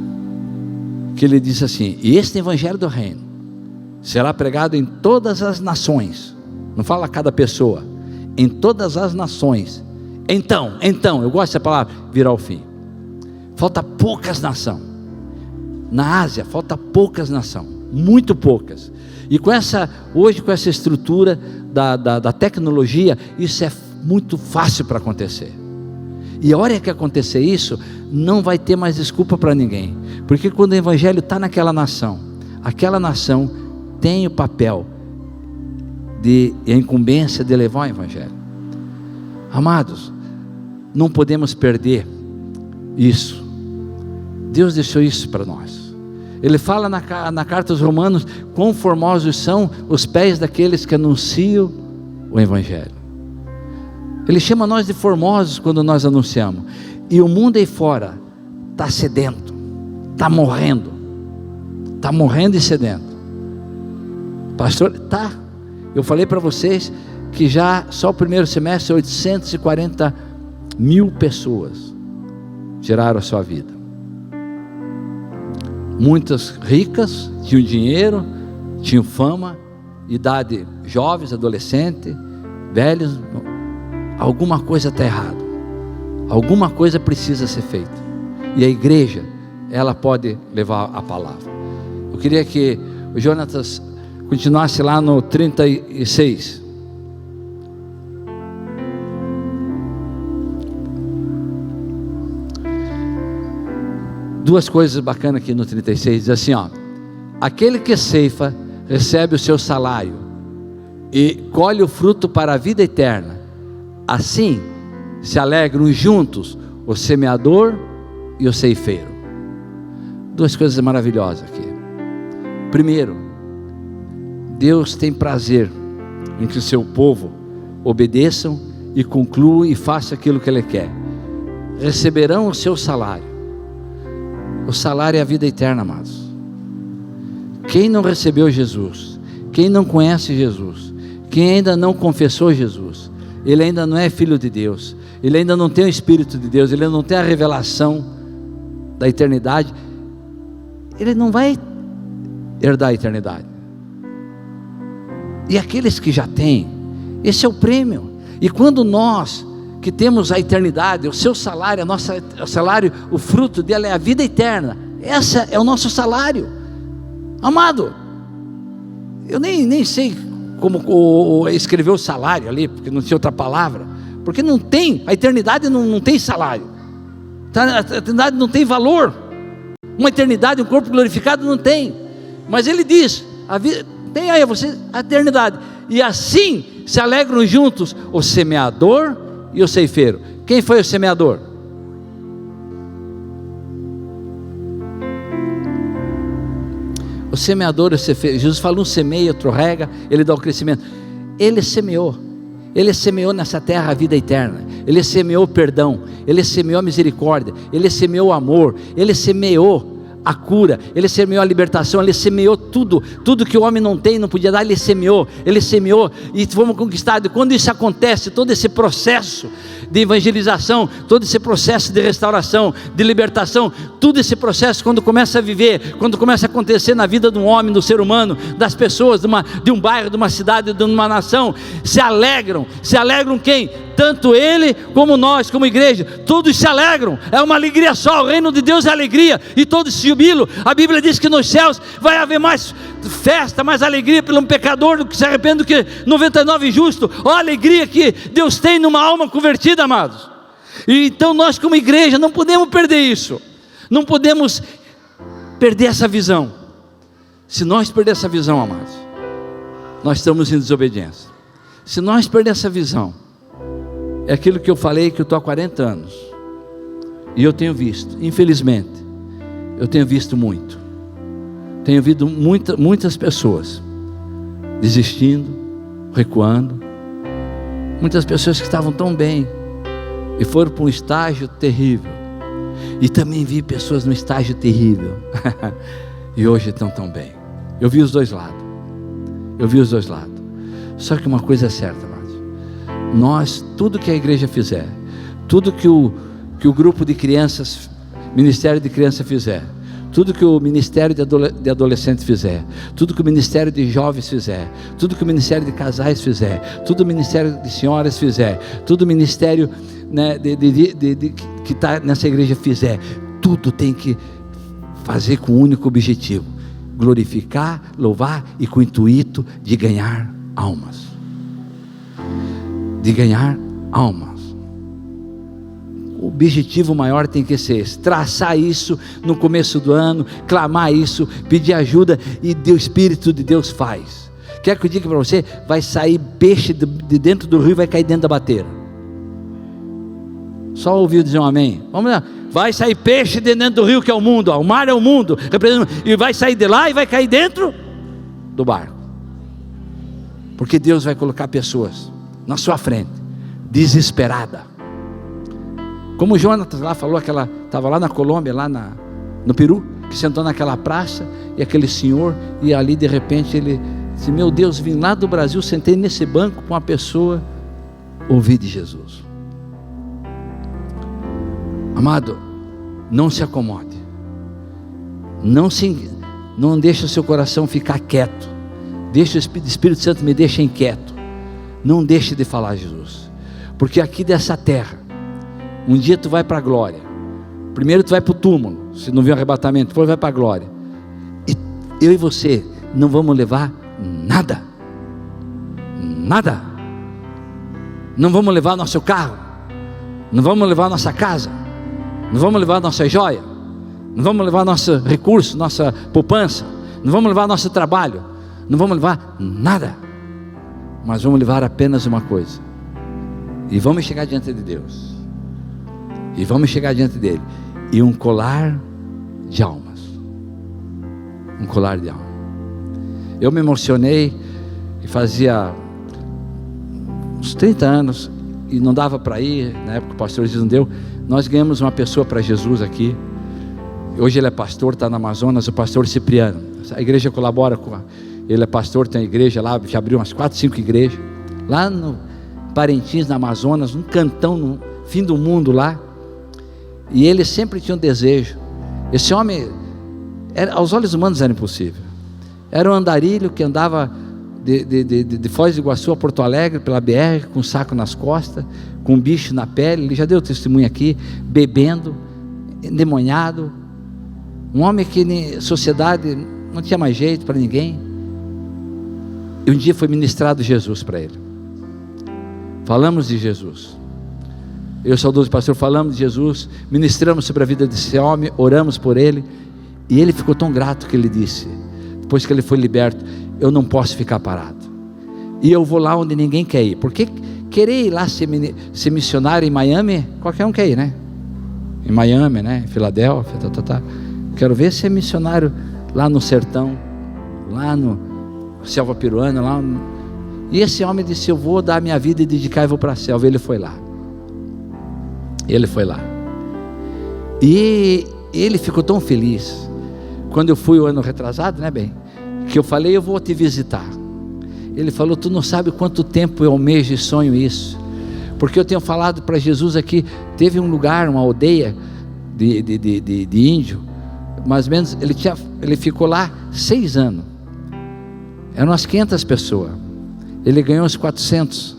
[SPEAKER 1] que ele diz assim: e este evangelho do reino será pregado em todas as nações, não fala cada pessoa, em todas as nações, então, eu gosto dessa palavra, virá o fim. Falta poucas nações, na Ásia falta poucas nações, muito poucas, e hoje com essa estrutura da tecnologia, isso é muito fácil para acontecer. E a hora que acontecer isso, não vai ter mais desculpa para ninguém, porque quando o evangelho está naquela nação, aquela nação tem o papel e a incumbência de levar o evangelho. Amados, não podemos perder isso. Deus deixou isso para nós. Ele fala na carta aos Romanos: quão formosos são os pés daqueles que anunciam o evangelho. Ele chama nós de formosos quando nós anunciamos. E o mundo aí fora está sedento, está morrendo e sedento. Pastor, tá. Eu falei para vocês que já só o primeiro semestre 840 mil pessoas tiraram a sua vida. Muitas ricas, tinham dinheiro, tinham fama, idade jovens, adolescente, velhos. Alguma coisa está errada, alguma coisa precisa ser feita, e a igreja, ela pode levar a palavra. Eu queria que o Jonatas continuasse lá no 36. Duas coisas bacanas aqui no 36, diz assim, aquele que ceifa recebe o seu salário e colhe o fruto para a vida eterna. Assim se alegram juntos o semeador e o ceifeiro. Duas coisas maravilhosas aqui. Primeiro, Deus tem prazer em que o seu povo obedeçam e concluam e façam aquilo que Ele quer. Receberão o seu salário. O salário é a vida eterna, amados. Quem não recebeu Jesus, quem não conhece Jesus, quem ainda não confessou Jesus, ele ainda não é filho de Deus, ele ainda não tem o Espírito de Deus, ele não tem a revelação da eternidade, ele não vai herdar a eternidade. E aqueles que já têm, esse é o prêmio. E quando nós que temos a eternidade, o seu salário, o salário, o fruto dela é a vida eterna, essa é o nosso salário. Amado, eu nem sei como escrever o salário ali, porque não tinha outra palavra, porque não tem, a eternidade não tem salário, a eternidade não tem valor, uma eternidade, um corpo glorificado não tem, mas ele diz, a vida, tem aí você a eternidade, e assim se alegram juntos o semeador e o ceifeiro. Quem foi o semeador? O semeador, Jesus fala, um semeia, outro rega, ele dá o crescimento. Ele semeou nessa terra a vida eterna, ele semeou o perdão, ele semeou a misericórdia, ele semeou o amor, ele semeou a cura, Ele semeou a libertação, Ele semeou tudo que o homem não tem, não podia dar, Ele semeou e fomos conquistados. E quando isso acontece, todo esse processo de evangelização, todo esse processo de restauração, de libertação, todo esse processo, quando começa a viver, quando começa a acontecer na vida de um homem, do ser humano, das pessoas, de um bairro, de uma cidade, de uma nação, se alegram quem? Tanto ele como nós, como igreja, todos se alegram, é uma alegria só. O reino de Deus é alegria, e todos se jubilam. A Bíblia diz que nos céus vai haver mais festa, mais alegria pelo pecador do que se arrepende, do que 99 justos. Olha a alegria que Deus tem numa alma convertida, amados. E então nós como igreja não podemos perder isso, não podemos perder essa visão. Se nós perder essa visão, amados, nós estamos em desobediência. Se nós perder essa visão, é aquilo que eu falei, que eu estou há 40 anos, e eu tenho visto, infelizmente, eu tenho visto muito, tenho visto muitas pessoas desistindo, recuando, muitas pessoas que estavam tão bem, e foram para um estágio terrível, e também vi pessoas no estágio terrível, e hoje estão tão bem. Eu vi os dois lados, só que uma coisa é certa, nós, tudo que a igreja fizer, tudo que o grupo de crianças, ministério de criança fizer, tudo que o ministério de adolescentes fizer, tudo que o ministério de jovens fizer, tudo que o ministério de casais fizer, tudo o ministério de senhoras fizer, tudo o ministério, né, que está nessa igreja fizer, tudo tem que fazer com um único objetivo: glorificar, louvar, e com o intuito de ganhar almas. O objetivo maior tem que ser esse, traçar isso no começo do ano, clamar isso, pedir ajuda, e o Espírito de Deus faz. Quer que eu diga para você? Vai sair peixe de dentro do rio, vai cair dentro da bateira. Só ouviu dizer um amém? Vamos lá. Vai sair peixe de dentro do rio, que é o mundo, ó. O mar é o mundo, e vai sair de lá e vai cair dentro do barco, porque Deus vai colocar pessoas na sua frente, desesperada, como o Jonatas lá falou, estava lá na Colômbia, lá no Peru, que sentou naquela praça, e aquele senhor, e ali de repente ele disse: meu Deus, vim lá do Brasil, sentei nesse banco com uma pessoa, ouvi de Jesus. Amado, não se acomode, não deixe o seu coração ficar quieto, deixa o Espírito Santo me deixa inquieto. Não deixe de falar Jesus, porque aqui dessa terra, um dia tu vai para a glória. Primeiro tu vai para o túmulo, se não vir um arrebatamento, depois vai para a glória, e eu e você não vamos levar nada, não vamos levar nosso carro, não vamos levar nossa casa, não vamos levar nossa joia, não vamos levar nosso recurso, nossa poupança, não vamos levar nosso trabalho, não vamos levar nada, mas vamos levar apenas uma coisa, e vamos chegar diante de Deus, e vamos chegar diante dele, e um colar de almas, um colar de almas. Eu me emocionei, e fazia uns 30 anos, e não dava para ir, na época o pastor disse: não deu. Nós ganhamos uma pessoa para Jesus aqui, hoje ele é pastor, está no Amazonas, o pastor Cipriano. A igreja colabora com ele, é pastor, tem igreja lá, já abriu umas 4, 5 igrejas, lá no Parintins, no Amazonas, um cantão no fim do mundo lá, e ele sempre tinha um desejo. Esse homem, aos olhos humanos era impossível, era um andarilho que andava de Foz do Iguaçu a Porto Alegre, pela BR, com um saco nas costas, com um bicho na pele, ele já deu testemunho aqui, bebendo, endemoniado, um homem que na sociedade não tinha mais jeito para ninguém. E um dia foi ministrado Jesus para ele, falamos de Jesus, eu, saudoso pastor, falamos de Jesus, ministramos sobre a vida desse homem, oramos por ele, e ele ficou tão grato que ele disse, depois que ele foi liberto: eu não posso ficar parado, e eu vou lá onde ninguém quer ir, porque querer ir lá ser missionário em Miami, qualquer um quer ir, né? Em Miami, né? Em Filadélfia, quero ver ser missionário lá no sertão, lá no selva peruana, lá. E esse homem disse: eu vou dar minha vida e dedicar, e vou para a selva. Ele foi lá, e ele ficou tão feliz, quando eu fui o ano retrasado, né, bem, que eu falei, eu vou te visitar. Ele falou, tu não sabe quanto tempo eu almejo e sonho isso, porque eu tenho falado para Jesus aqui. Teve um lugar, uma aldeia de índio, mais ou menos, ele ficou lá 6 anos, eram umas 500 pessoas, ele ganhou uns 400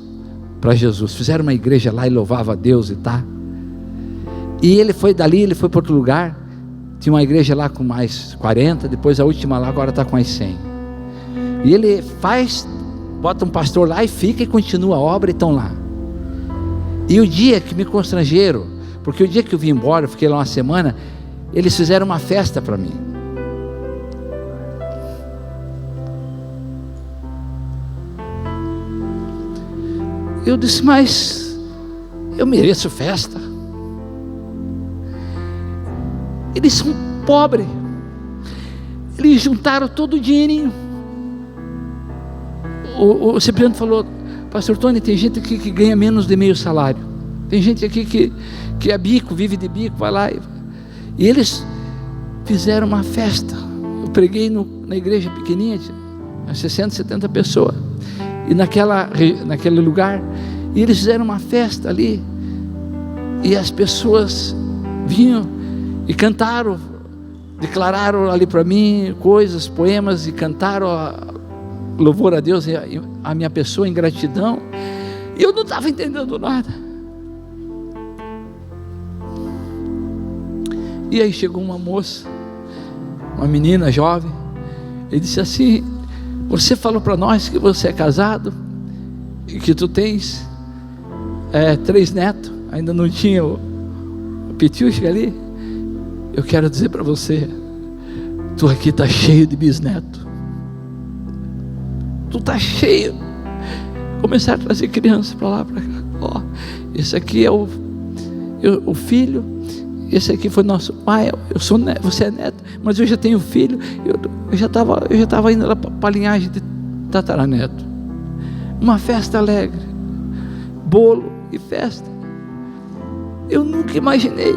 [SPEAKER 1] para Jesus, fizeram uma igreja lá e louvava a Deus e tá. E ele foi dali, ele foi para outro lugar, tinha uma igreja lá com mais 40, depois a última lá agora está com mais 100. E ele bota um pastor lá e fica e continua a obra, e estão lá. E o dia que me constrangeram, porque o dia que eu vim embora, eu fiquei lá uma semana, eles fizeram uma festa para mim. Eu disse, mas eu mereço festa. Eles são pobres, eles juntaram todo o dinheirinho. O Cipriano falou, pastor Tony, tem gente aqui que ganha menos de meio salário, tem gente aqui que é bico, vive de bico, vai lá. E eles fizeram uma festa. Eu preguei na igreja pequenininha, 60, 70 pessoas, e naquele lugar, e eles fizeram uma festa ali, e as pessoas vinham e cantaram, declararam ali para mim coisas, poemas, e cantaram louvor a Deus e a minha pessoa em gratidão. E eu não estava entendendo nada. E aí chegou uma moça, uma menina jovem, e disse assim, você falou para nós que você é casado e que tu tens 3 netos, ainda não tinha o Pitiusca ali. Eu quero dizer para você, tu aqui está cheio de bisneto, tu está cheio. Começaram a trazer crianças para lá, para cá. Ó, esse aqui é o filho, esse aqui foi nosso pai, eu sou neto, você é neto, mas eu já tenho filho. Eu já estava indo lá para a linhagem de tataraneto. Uma festa alegre, bolo e festa. Eu nunca imaginei.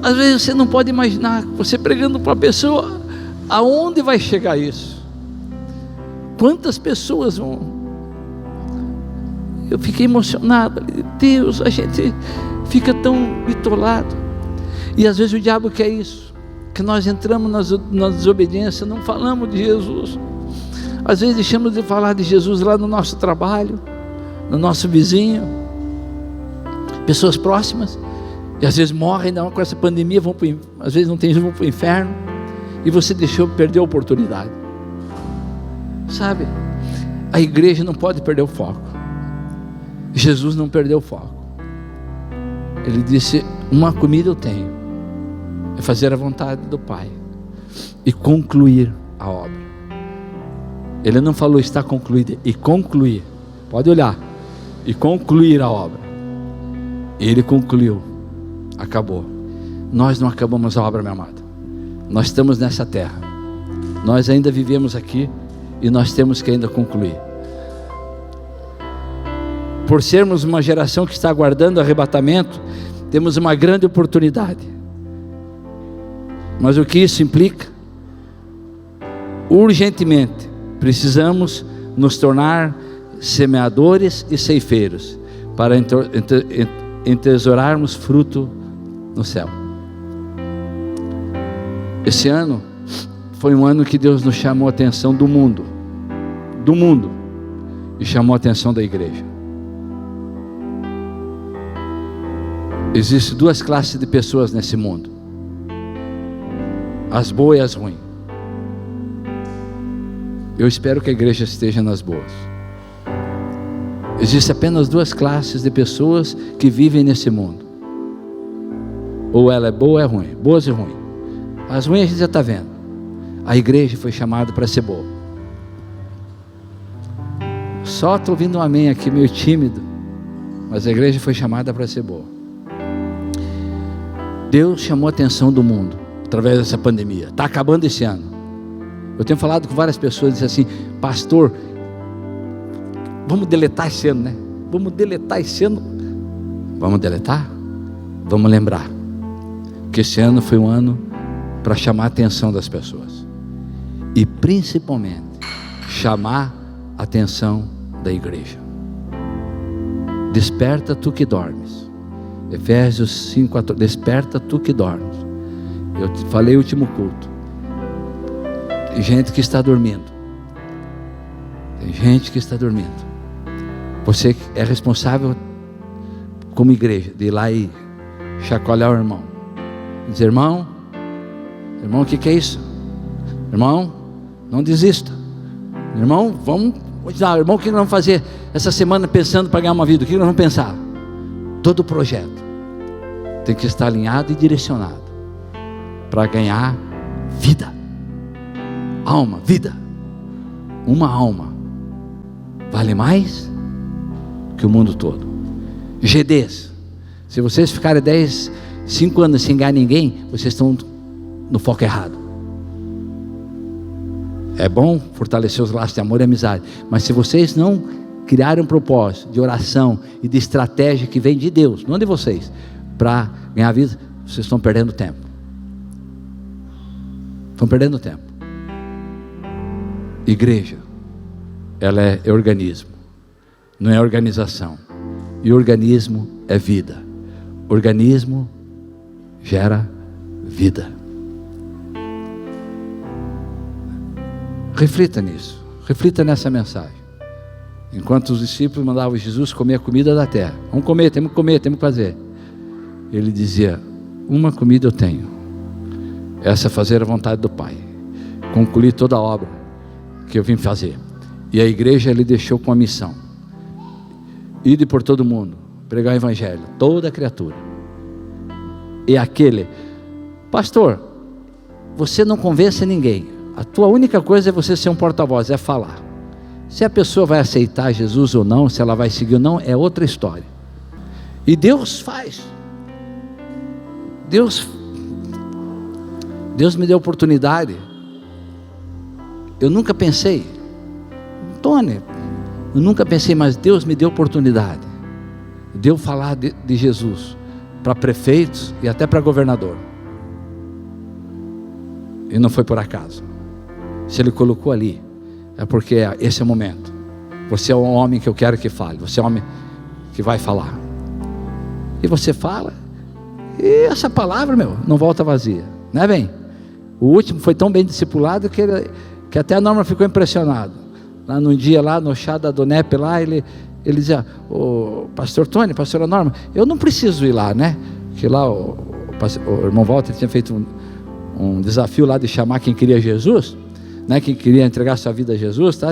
[SPEAKER 1] Às vezes você não pode imaginar, você pregando para a pessoa, aonde vai chegar isso? Quantas pessoas vão? Eu fiquei emocionado. Deus, a gente fica tão bitolado. E às vezes o diabo quer isso, que nós entramos na desobediência, não falamos de Jesus. Às vezes deixamos de falar de Jesus lá no nosso trabalho, no nosso vizinho, pessoas próximas. E às vezes morrem, não, com essa pandemia, às vezes não tem, vão para o inferno, e você perdeu a oportunidade. Sabe, a igreja não pode perder o foco. Jesus não perdeu o foco. Ele disse, uma comida eu tenho, é fazer a vontade do Pai e concluir a obra. Ele não falou está concluída, e concluir, pode olhar, e concluir a obra. Ele concluiu. Acabou. Nós não acabamos a obra, meu amado. Nós estamos nessa terra, nós ainda vivemos aqui, e nós temos que ainda concluir. Por sermos uma geração que está aguardando arrebatamento, temos uma grande oportunidade. Mas o que isso implica? Urgentemente precisamos nos tornar semeadores e ceifeiros, para entesourarmos fruto no céu. Esse ano foi um ano que Deus nos chamou a atenção do mundo, e chamou a atenção da igreja. Existem 2 classes de pessoas nesse mundo, as boas e as ruins. Eu espero que a igreja esteja nas boas. Existem apenas 2 classes de pessoas que vivem nesse mundo, ou ela é boa ou é ruim, boas e ruins. As ruins a gente já está vendo. A igreja foi chamada para ser boa. Só estou ouvindo um amém aqui meio tímido, mas a igreja foi chamada para ser boa. Deus chamou a atenção do mundo através dessa pandemia. Está acabando esse ano. Eu tenho falado com várias pessoas, dizem assim, pastor, vamos deletar esse ano, né? Vamos deletar esse ano. Vamos deletar? Vamos lembrar que esse ano foi um ano para chamar a atenção das pessoas. E principalmente, chamar a atenção da igreja. Desperta tu que dormes. Efésios 5:14. Desperta tu que dormes. Eu te falei no último culto. Tem gente que está dormindo. Tem gente que está dormindo. Você é responsável como igreja de ir lá e chacoalhar o irmão. Dizer: irmão, o que é isso? Irmão, não desista. Irmão, vamos lá, irmão, o que nós vamos fazer essa semana pensando para ganhar uma vida? O que nós vamos pensar? Todo projeto tem que estar alinhado e direcionado para ganhar vida. Alma, vida. Uma alma vale mais que o mundo todo. GDs. Se vocês ficarem 5 anos sem ganhar ninguém, vocês estão no foco errado. É bom fortalecer os laços de amor e amizade, mas se vocês não criarem um propósito de oração e de estratégia que vem de Deus, não de vocês, para ganhar vida, vocês estão perdendo tempo. Estão perdendo tempo. Igreja, ela é organismo, não é organização. E organismo é vida. Organismo gera vida. Reflita nisso. Reflita nessa mensagem. Enquanto os discípulos mandavam Jesus comer a comida da terra. Vamos comer, temos que fazer. Ele dizia: uma comida eu tenho. Essa é fazer a vontade do Pai. Concluir toda a obra que eu vim fazer. E a igreja ele deixou com a missão: ide por todo mundo, pregar o evangelho, toda criatura. E aquele: pastor, você não convence ninguém. A tua única coisa é você ser um porta-voz, é falar. Se a pessoa vai aceitar Jesus ou não, se ela vai seguir ou não, é outra história. E Deus faz. Deus me deu oportunidade. Eu nunca pensei, Tony, eu nunca pensei, mas Deus me deu oportunidade. Deu falar de Jesus para prefeitos e até para governador. E não foi por acaso. Se Ele colocou ali, é porque esse é o momento. Você é o homem que eu quero que fale. Você é o homem que vai falar. E você fala, e essa palavra, não volta vazia. Não é bem? O último foi tão bem discipulado que até a Norma ficou impressionada. Lá num dia, lá no chá da Donep, lá, ele dizia: o pastor Tony, pastora Norma, eu não preciso ir lá, né? Porque lá o irmão Walter tinha feito um desafio lá de chamar quem queria Jesus, né? Quem queria entregar sua vida a Jesus, tá?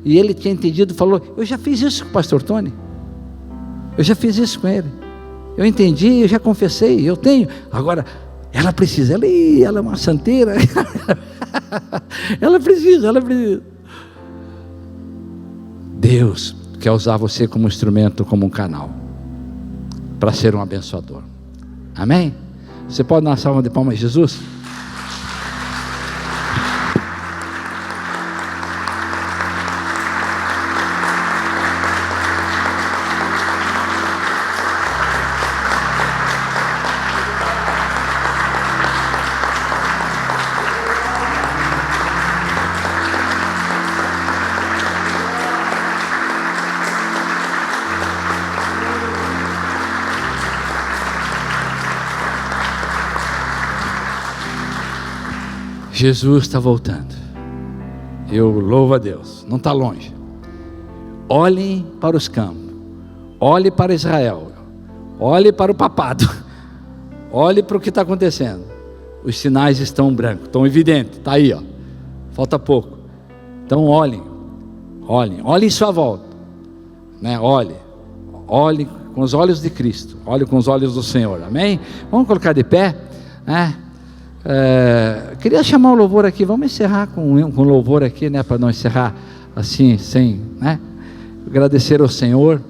[SPEAKER 1] E ele tinha entendido, falou: eu já fiz isso com o pastor Tony. Eu já fiz isso com ele. Eu entendi, eu já confessei, eu tenho. Agora, ela precisa, ela é uma santeira. ela precisa. Deus quer usar você como instrumento, como um canal, para ser um abençoador. Amém? Você pode dar uma salva de palmas a Jesus? Jesus está voltando. Eu louvo a Deus. Não está longe. Olhem para os campos. Olhe para Israel. Olhe para o papado. Olhe para o que está acontecendo. Os sinais estão brancos, estão evidentes. Está aí, ó. Falta pouco. Então olhem em sua volta, né? Olhe com os olhos de Cristo. Olhe com os olhos do Senhor. Amém? Vamos colocar de pé, né? Queria chamar o louvor aqui. Vamos encerrar com louvor aqui, né? Para não encerrar assim, sem, né? Agradecer ao Senhor,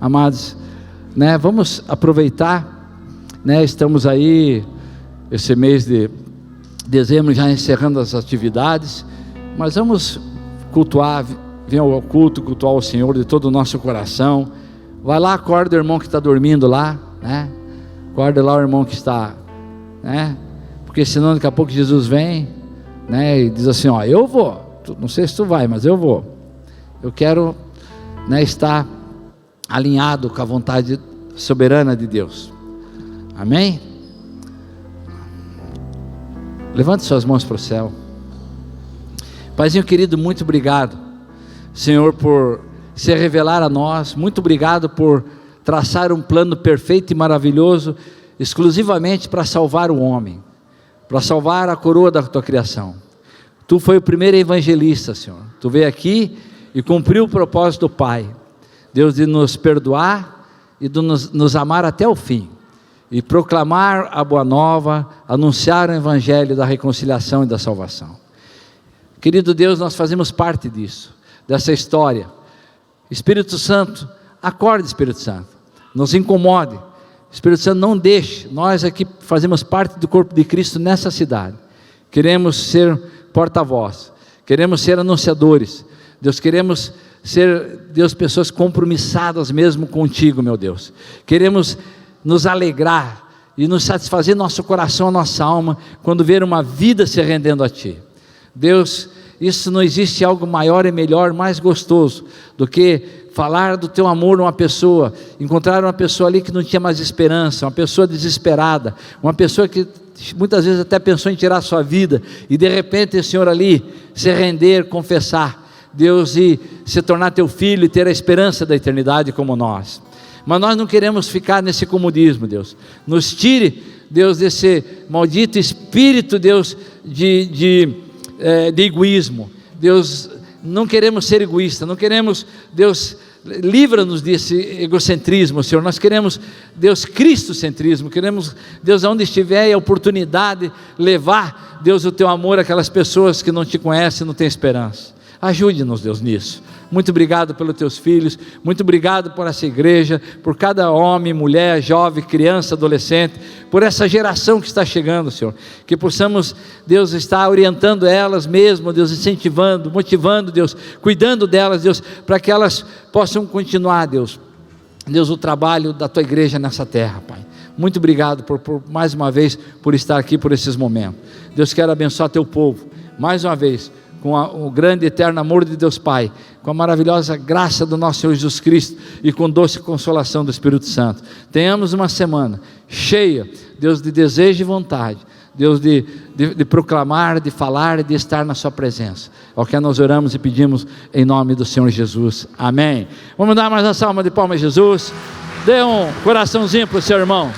[SPEAKER 1] amados, né? Vamos aproveitar, né? Estamos aí esse mês de dezembro já encerrando as atividades, mas vamos cultuar, vir ao culto, cultuar o Senhor de todo o nosso coração. Vai lá, acorda o irmão que está dormindo lá, né? Acorda lá o irmão que está, né? Porque porque senão daqui a pouco Jesus vem, né, e diz assim: ó, eu vou, não sei se tu vai, mas eu vou. Eu quero, né, estar alinhado com a vontade soberana de Deus. Amém? Levante suas mãos para o céu. Paizinho querido, muito obrigado, Senhor, por se revelar a nós. Muito obrigado por traçar um plano perfeito e maravilhoso, exclusivamente para salvar o homem, para salvar a coroa da tua criação. Tu foi o primeiro evangelista, Senhor. Tu veio aqui e cumpriu o propósito do Pai, Deus, de nos perdoar e de nos amar até o fim, e proclamar a boa nova, anunciar o evangelho da reconciliação e da salvação. Querido Deus, nós fazemos parte disso, dessa história. Espírito Santo, acorde, Espírito Santo, nos incomode. Espírito Santo, não deixe. Nós aqui fazemos parte do corpo de Cristo nessa cidade. Queremos ser porta-voz, queremos ser anunciadores. Deus, queremos ser, Deus, pessoas compromissadas mesmo contigo, meu Deus. Queremos nos alegrar e nos satisfazer nosso coração, a nossa alma, quando ver uma vida se rendendo a Ti. Deus, isso não existe algo maior e melhor, mais gostoso, do que falar do Teu amor a uma pessoa, encontrar uma pessoa ali que não tinha mais esperança, uma pessoa desesperada, uma pessoa que muitas vezes até pensou em tirar a sua vida, e de repente o Senhor ali se render, confessar, Deus, e se tornar Teu filho e ter a esperança da eternidade como nós. Mas nós não queremos ficar nesse comodismo, Deus. Nos tire, Deus, desse maldito espírito, Deus, de egoísmo. Deus, não queremos ser egoístas, não queremos, Deus, livra-nos desse egocentrismo, Senhor. Nós queremos, Deus, cristocentrismo. Queremos, Deus, aonde estiver a oportunidade, levar, Deus, o Teu amor àquelas pessoas que não Te conhecem, não têm esperança. Ajude-nos, Deus, nisso. Muito obrigado pelos Teus filhos, muito obrigado por essa igreja, por cada homem, mulher, jovem, criança, adolescente, por essa geração que está chegando, Senhor, que possamos, Deus, estar orientando elas mesmo, Deus, incentivando, motivando, Deus, cuidando delas, Deus, para que elas possam continuar, Deus, o trabalho da Tua igreja nessa terra, Pai. Muito obrigado por mais uma vez, por estar aqui por esses momentos. Deus, quero abençoar Teu povo, mais uma vez, com o grande e eterno amor de Deus Pai, com a maravilhosa graça do nosso Senhor Jesus Cristo e com doce consolação do Espírito Santo. Tenhamos uma semana cheia, Deus, de desejo e vontade, Deus, de proclamar, de falar, de estar na Sua presença. É o que nós oramos e pedimos em nome do Senhor Jesus. Amém. Vamos dar mais uma salva de palmas a Jesus. Dê um coraçãozinho para o seu irmão.